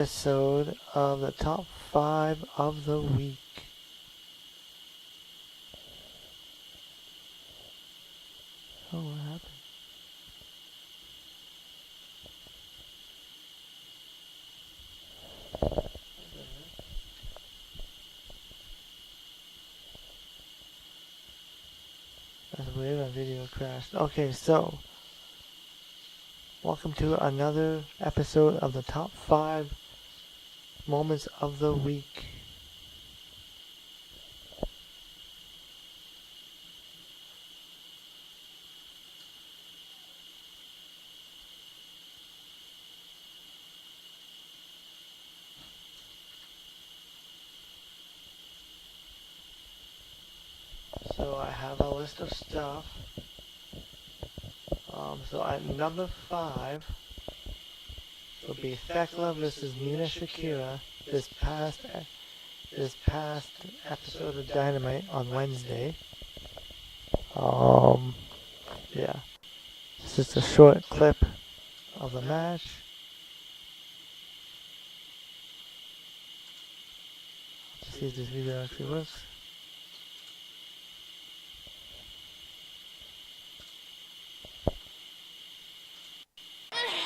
Episode of the top 5 of the week. Oh, what happened? That's weird, my video crashed. Okay, so welcome to another episode of the top 5 moments of the week. So I have a list of stuff. So at number 5 will be Thekla versus Nina Shakira this past episode of Dynamite on Wednesday. Yeah. It's just a short clip of the match. Let's see if this video actually works.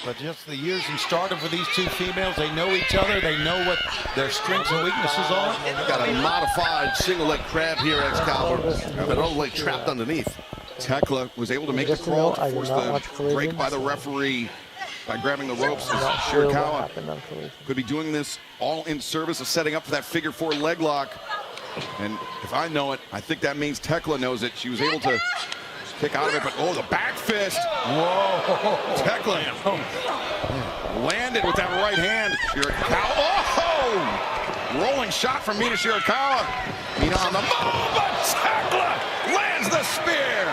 But just the years in stardom for these two females, they know each other, they know what their strengths and weaknesses are. Got a modified single leg crab here, Excalibur, and another leg trapped underneath. Tekla was able to make a crawl to force the break by the referee by grabbing the ropes. Shirakawa could be doing this all in service of setting up for that figure 4 leg lock. And if I know it, I think that means Tekla knows it. She was able to kick out of it, but oh, the back fist. Whoa. Tekla landed with that right hand. Shirakawa. Oh! Rolling shot from Mina Shirakawa. Mina on the move, but Tekla lands the spear.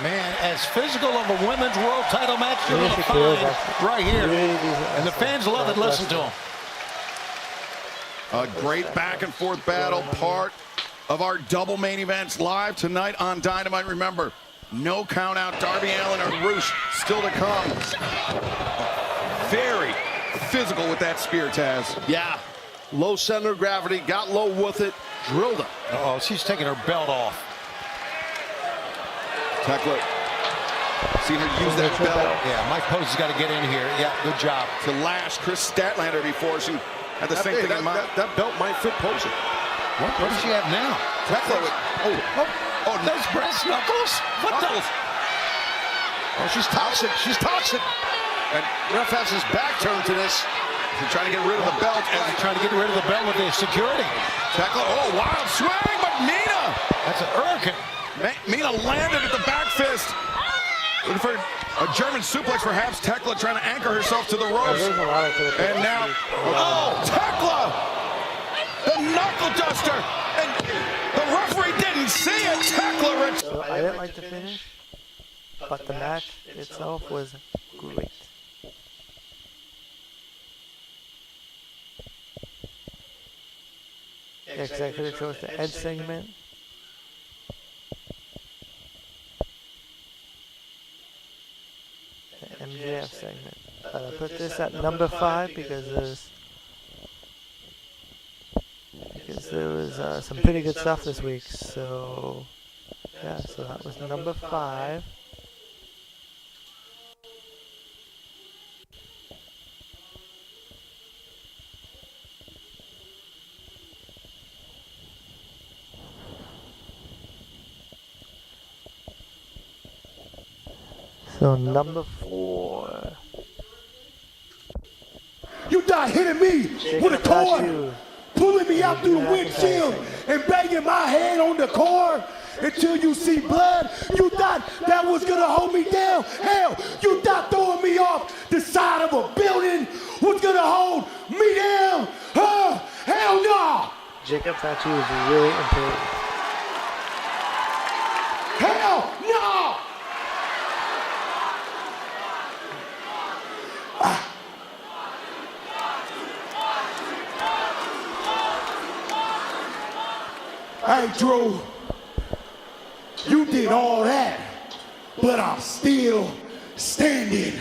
Man, as physical of a women's world title match you're going to find right here. And the fans love it. Listen to them. A great back and forth battle, part of our double main events live tonight on Dynamite. Remember, no count out. Darby Allin or Roosh still to come. Very physical with that spear, Taz. Yeah, low center of gravity, got low with it, drilled it. Oh, she's taking her belt off. Tekla, seen her use that belt. Yeah, Mike Posey's got to get in here. Yeah, good job. To lash Chris Statlander before she had the same thing in mind. That belt might fit Posey. What does she have now? Tekla with, oh, those brass knuckles? What the? Oh, she's toxic. She's toxic. And ref has his back turned to this. He's trying to get rid of the belt. He's trying to get rid of the belt with the security. Tekla, oh, wild swing, but Mina. That's an hurricane. Mina landed at the back fist. Looking for a German suplex, perhaps. Tekla trying to anchor herself to the ropes. And now, oh, Tekla! The knuckle duster! And the referee didn't see it. Tekla. So I didn't like the finish, but the match itself was great. Yeah, because I could have chose the Edge segment. The MJF segment. But I put this at number 5 because there was some pretty good stuff this week. So yeah, so that was number 5. So number 4. You not hitting me with a cord, pulling me out through the windshield and banging my head on the cord until you see blood. You thought that was gonna hold me down. Hell, you thought throwing me off the side of a building was gonna hold me down. Huh? Hell no. Jacob Fatu is really important. Hell no. Hey, Drew, you did all that, but I'm still standing.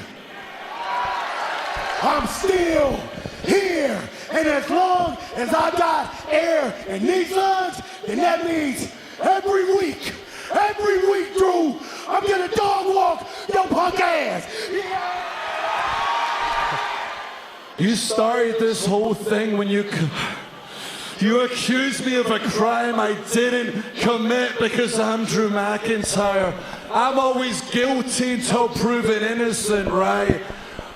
I'm still here. And as long as I got air in these lungs, then that means every week, Drew, I'm gonna dog walk your punk ass. You started this whole thing when you accused me of a crime I didn't commit because I'm Drew McIntyre. I'm always guilty until proven innocent, right?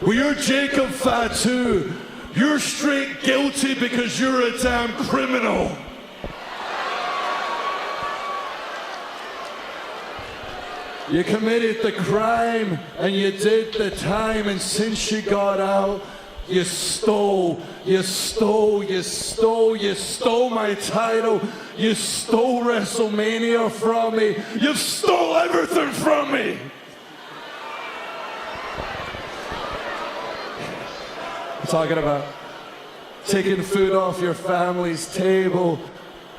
Well, you're Jacob Fatu. You're straight guilty because you're a damn criminal. You committed the crime and you did the time, and since you got out, you stole my title. You stole WrestleMania from me. You stole everything from me. I'm talking about taking food off your family's table,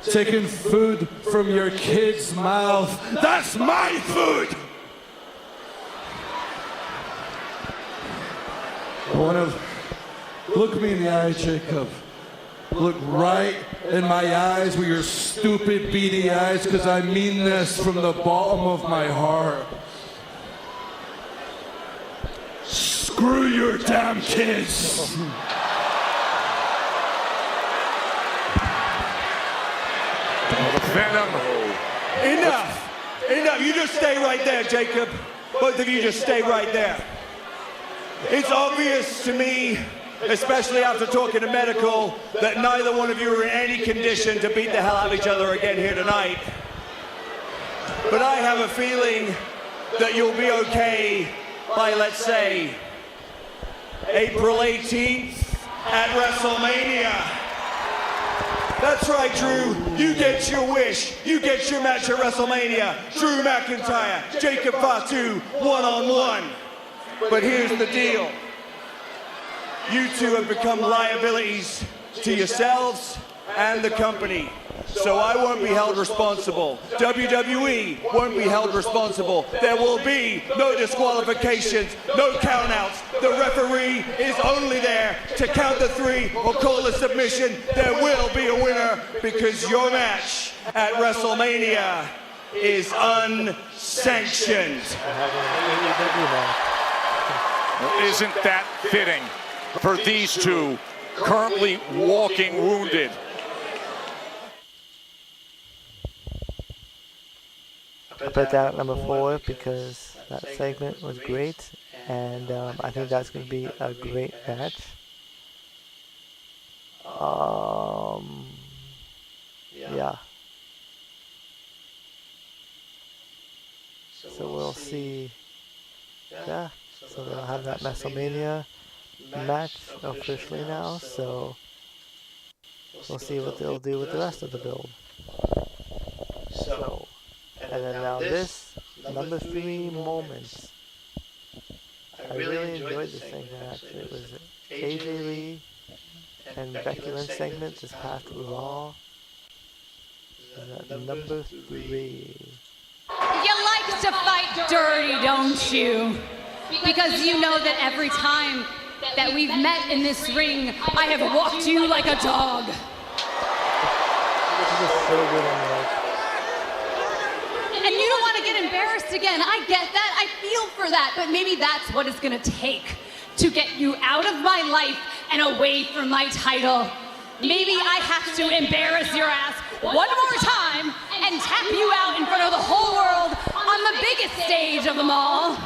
taking food from your kid's mouth. That's my food. Look me in the eye, Jacob. Look right in my eyes with your stupid, beady eyes, because I mean this from the bottom of my heart. Screw your damn kids. Venom. Enough. You just stay right there, Jacob. Both of you just stay right there. It's obvious to me, especially after talking to medical, that neither one of you are in any condition to beat the hell out of each other again here tonight. But I have a feeling that you'll be okay by, let's say, April 18th at WrestleMania. That's right, Drew. You get your wish. You get your match at WrestleMania. Drew McIntyre, Jacob Fatu, one-on-one. But here's the deal. You two have become liabilities to yourselves and the company. So I won't be held responsible. WWE won't be held responsible. There will be no disqualifications, no countouts. The referee is only there to count the three or call a submission. There will be a winner because your match at WrestleMania is unsanctioned. Isn't that fitting for these two currently walking wounded? I put that at number 4 because that segment was great, and I think that's going to be a great match. Yeah. So we'll see. Yeah. So they'll have that WrestleMania match officially now. So we'll see what they'll do with the rest of the build. So. And then now this, number 3 moments. I really enjoyed this segment actually. It was AJ Lee and Becky Lynch segment this past Raw. Number 3. You like to fight dirty, don't you? Because you know that every time that we've met in this ring, I have walked you like a dog. This is so good on the And you don't want to get embarrassed again. I get that. I feel for that. But maybe that's what it's going to take to get you out of my life and away from my title. Maybe I have to embarrass your ass one more time and tap you out in front of the whole world on the biggest stage of them all.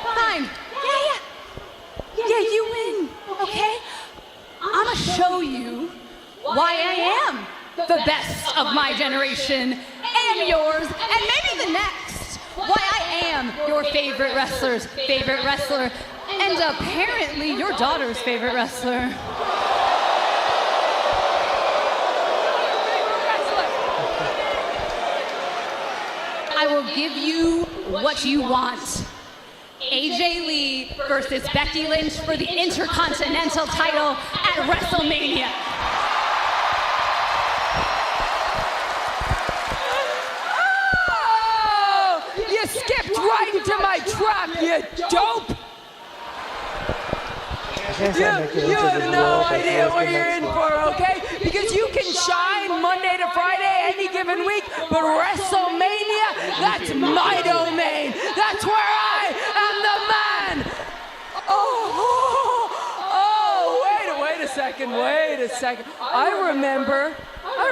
Fine. Yeah, you win, okay? I'm gonna show you why I am the best of my generation and yours, and maybe the next. Why I am your favorite wrestler's favorite wrestler, and apparently your daughter's favorite wrestler. I will give you what you want. AJ Lee versus Becky Lynch for the Intercontinental title at WrestleMania. into my trap, you dope! You have no idea what you're in for, okay? Because you can shine Monday to Friday any given week, but WrestleMania, that's my domain. That's where I am the man. Wait a second. I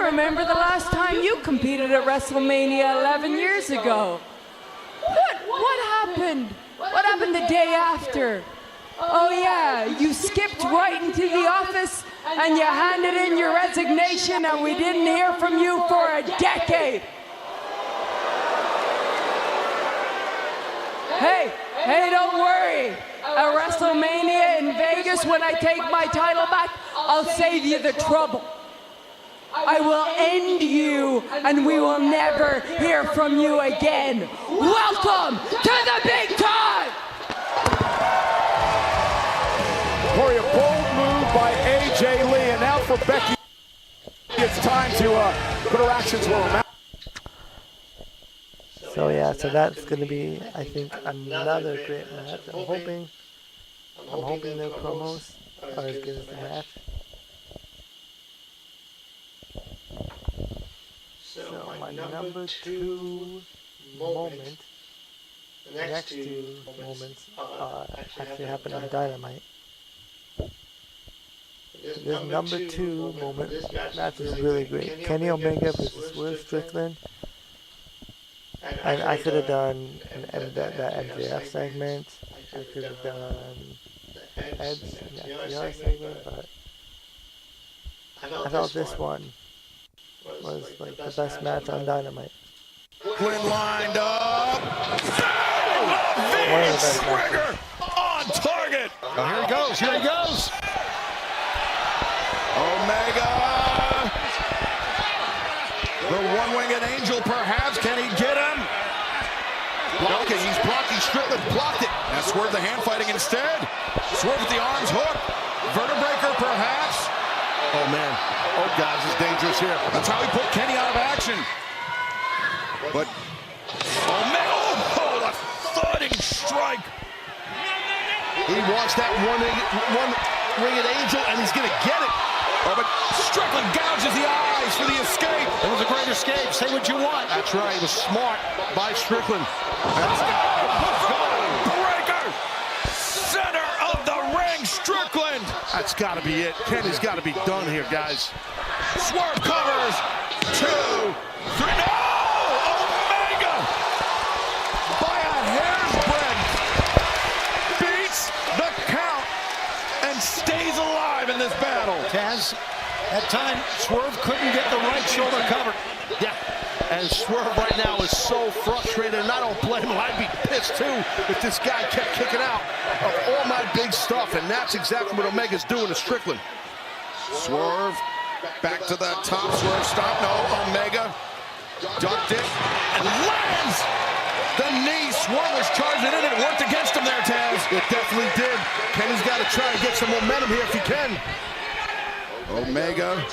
remember the last time you competed at WrestleMania 11 years ago. What happened? What happened the day after? Oh yeah, you skipped right into the office and you handed in your resignation and we didn't hear from you for a decade. Hey, don't worry. At WrestleMania in Vegas, when I take my title back, I'll save you the trouble. I will end you and we will never hear from you again. Welcome to the big time! Corey, a bold move by AJ Lee, and now for Becky, it's time to put her actions where her mouth. So yeah, so that's gonna be, I think, another great match. I'm hoping their promos are as good as the match. So my number 2 moment, the next 2 moments actually happened on Dynamite. This number 2 moment, match is really great. Kenny Omega versus Swerve Strickland. And I could have done that MJF segment. I could have done Edge and FTR segment, but I felt this one was like the best match on Dynamite. Flynn lined up. One of the best matches. On target. Oh, here he goes. Omega. The one-winged angel, perhaps. Can he get him? Blocking. He's blocking. Strickland blocked it. That's Swerve the hand fighting instead. Swerve with the arms hook. Vertebreaker, perhaps. Oh, man. Oh, God, this is dangerous here. That's how he put Kenny out of action. But Omega. Oh, a thudding strike. He wants that one-winged angel, and he's going to get it. Oh, but Strickland gouges the eyes for the escape. It was a great escape. Say what you want. That's right. It was smart by Strickland. Breaker. Center of the ring, Strickland. That's got to be it. Kenny's got to be done here, guys. Swerve covers. 2, 3. No! Omega! By a hair's breadth. Beats the count and stays alive in this battle. Taz, at time, Swerve couldn't get the right shoulder covered. Yeah, and Swerve right now is so frustrated, and I don't blame him. I'd be pissed too if this guy kept kicking out of all my big stuff, and that's exactly what Omega's doing to Strickland. Swerve, back to the top, Swerve stop, no, Omega ducked it, and lands the knee. Swerve was charging in, and it worked against him there, Taz. It definitely did. Kenny's got to try and get some momentum here if he can. Omega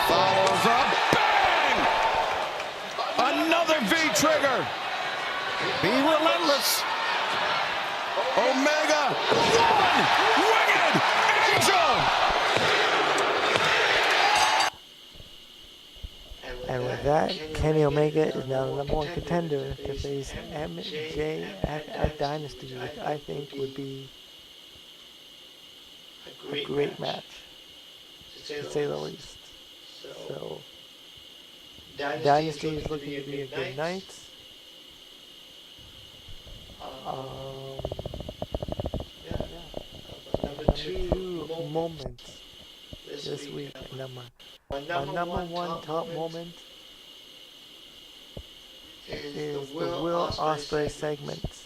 follows up. Bang! Another V-trigger. Be relentless. Omega. One-winged angel. And with that, Kenny Omega is now the number 1 contender to face MJF at Dynasty, which I think would be a great match, to say the least. So, Dynasty is looking to be a good night. Number 2 moments this week. My number 1 top moment is the Will Ospreay segment.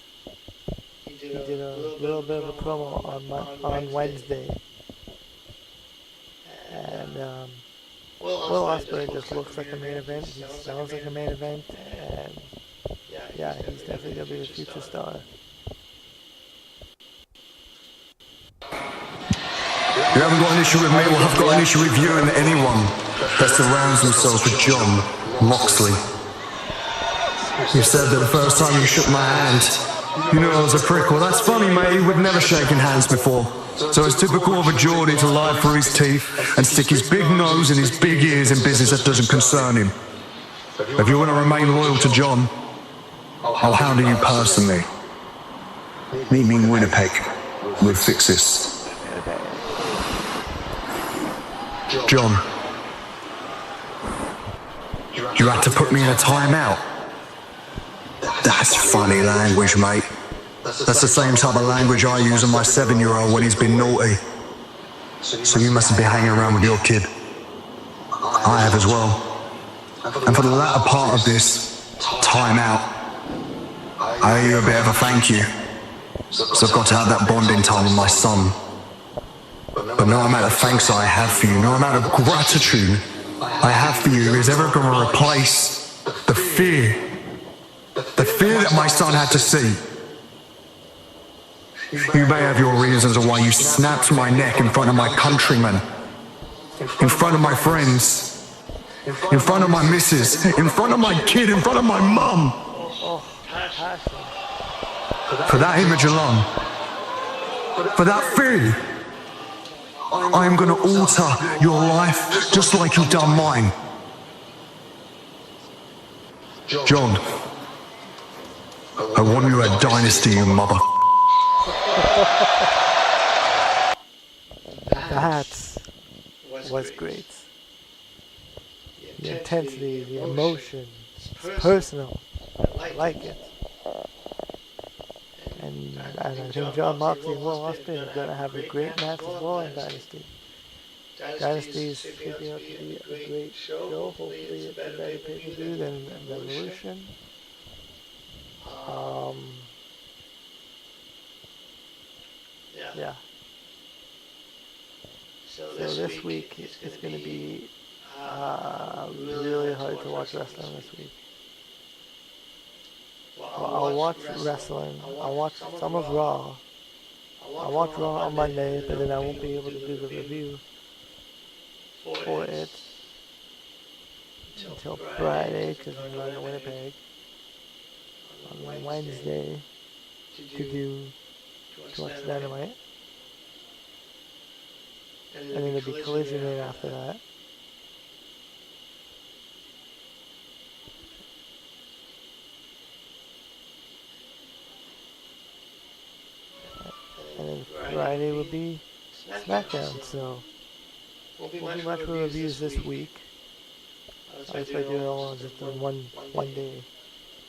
He did a little bit of a promo on Wednesday. And Will Ospreay just looks like a main event. He sounds like a main event. And yeah, he's definitely going to be a future star. You haven't got an issue with me, well, I've got an issue with you and anyone that surrounds themselves with Jon Moxley. You said that the first time you shook my hand, you knew I was a prick. Well, that's funny, mate. We'd never shaken hands before. So it's typical of a Geordie to lie through his teeth and stick his big nose and his big ears in business that doesn't concern him. If you want to remain loyal to John, I'll handle you personally. Meet me in Winnipeg. We'll fix this. John, you had to put me in a timeout. That's funny language, mate. That's the same type of language I use on my 7-year-old when he's been naughty. So you mustn't be hanging around with your kid. I have as well. And for the latter part of this timeout, I owe you a bit of a thank you. So I've got to have that bonding time with my son. But no amount of thanks I have for you, no amount of gratitude I have for you is ever going to replace the fear that my son had to see. You may have your reasons of why you snapped my neck in front of my countrymen, in front of my friends, in front of my missus, in front of my kid, in front of my mum. For that image alone, for that fear, I am going to alter your life just like you've done mine. John, I want you a dynasty, you mother. That was great. The intensity, the emotion, it's personal. I like it. And I think John Moxley and Will Ospreay are going to have a great match as well in Dynasty. Dynasty is shaping up to be a great show. Hopefully it's a better pay-per-view than Revolution. Yeah. So this week it's going to be really hard to watch wrestling this week. Well, I'll watch wrestling. I'll watch some of Raw. I'll watch Raw on Monday, but then I won't be able to do the review for it until Friday, because I'm going to Winnipeg on Wednesday to watch Dynamite. And then there'll be Collision in after that. And then Friday will be SmackDown, so won't be much for reviews this week. I guess I do it all just in one day.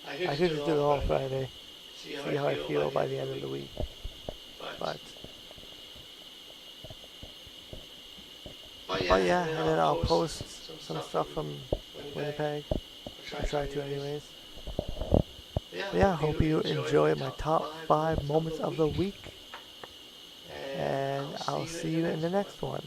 I could just do it all Friday, see how I feel by the end of the week. But yeah, and then I'll post some stuff from Winnipeg. I'll try to anyways. But yeah, I hope you enjoy my top 5 moments of the week. And I'll see you in the next one.